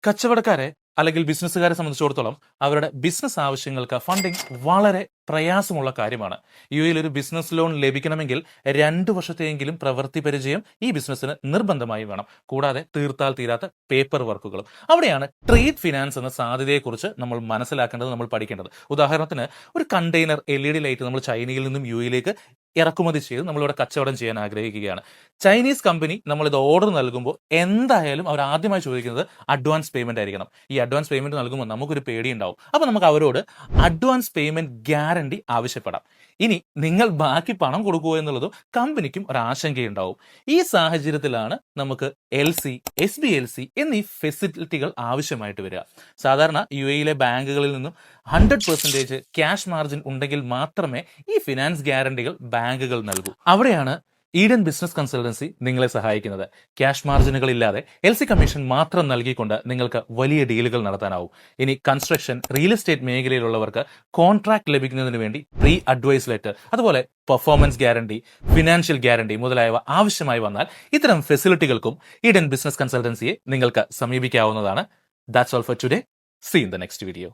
കച്ചവടക്കാരെ അല്ലെങ്കിൽ ബിസിനസ്സുകാരെ സംബന്ധിച്ചിടത്തോളം അവരുടെ ബിസിനസ് ആവശ്യങ്ങൾക്ക് ഫണ്ടിങ് വളരെ പ്രയാസമുള്ള കാര്യമാണ്. യുഎയിൽ ഒരു ബിസിനസ് ലോൺ ലഭിക്കണമെങ്കിൽ 2 വർഷത്തെയെങ്കിലും പ്രവൃത്തി പരിചയം ഈ ബിസിനസ്സിന് നിർബന്ധമായി വേണം. കൂടാതെ തീർത്താൽ തീരാത്ത പേപ്പർ വർക്കുകളും. അവിടെയാണ് ട്രേഡ് ഫിനാൻസ് എന്ന സാധ്യതയെക്കുറിച്ച് നമ്മൾ മനസ്സിലാക്കേണ്ടത്, നമ്മൾ പഠിക്കേണ്ടത്. ഉദാഹരണത്തിന്, ഒരു കണ്ടെയ്നർ LED ലൈറ്റ് നമ്മൾ ചൈനയിൽ നിന്നും യുഎയിലേക്ക് ഇറക്കുമതി ചെയ്ത് നമ്മളിവിടെ കച്ചവടം ചെയ്യാൻ ആഗ്രഹിക്കുകയാണ്. ചൈനീസ് കമ്പനി നമ്മളിത് ഓർഡർ നൽകുമ്പോൾ എന്തായാലും അവർ ആദ്യമായി ചോദിക്കുന്നത് അഡ്വാൻസ് പേയ്മെന്റ് ആയിരിക്കണം. ഈ അഡ്വാൻസ് പേയ്മെന്റ് നൽകുമ്പോൾ നമുക്കൊരു പേടി ഉണ്ടാവും. അപ്പോൾ നമുക്ക് അവരോട് അഡ്വാൻസ് പേയ്മെന്റ് ഗ്യാരണ്ടി ആവശ്യപ്പെടാം. ഇനി നിങ്ങൾ ബാക്കി പണം കൊടുക്കുക എന്നുള്ളതും കമ്പനിക്കും ഒരു ആശങ്കയുണ്ടാവും. ഈ സാഹചര്യത്തിലാണ് നമുക്ക് LC, SBLC എന്നീ ഫെസിലിറ്റികൾ ആവശ്യമായിട്ട് വരിക. സാധാരണ യുഎയിലെ ബാങ്കുകളിൽ നിന്നും 100% ക്യാഷ് മാർജിൻ ഉണ്ടെങ്കിൽ മാത്രമേ ഈ ഫിനാൻസ് ഗ്യാരണ്ടികൾ ബാങ്കുകൾ നൽകൂ. അവിടെയാണ് ഈഡൻ ബിസിനസ് കൺസൾട്ടൻസി നിങ്ങളെ സഹായിക്കുന്നത്. ക്യാഷ് മാർജിനുകൾ ഇല്ലാതെ LC കമ്മീഷൻ മാത്രം നൽകിക്കൊണ്ട് നിങ്ങൾക്ക് വലിയ ഡീലുകൾ നടത്താനാവും. ഇനി കൺസ്ട്രക്ഷൻ, റിയൽ എസ്റ്റേറ്റ് മേഖലയിലുള്ളവർക്ക് കോൺട്രാക്ട് ലഭിക്കുന്നതിന് വേണ്ടി പ്രീ അഡ്വൈസ് ലെറ്റർ, അതുപോലെ പെർഫോമൻസ് ഗ്യാരണ്ടി, ഫിനാൻഷ്യൽ ഗ്യാരണ്ടി മുതലായവ ആവശ്യമായി വന്നാൽ ഇത്തരം ഫെസിലിറ്റികൾക്കും ഈഡൻ ബിസിനസ് കൺസൾട്ടൻസിയെ നിങ്ങൾക്ക് സമീപിക്കാവുന്നതാണ്. That's all for today. See in the next video.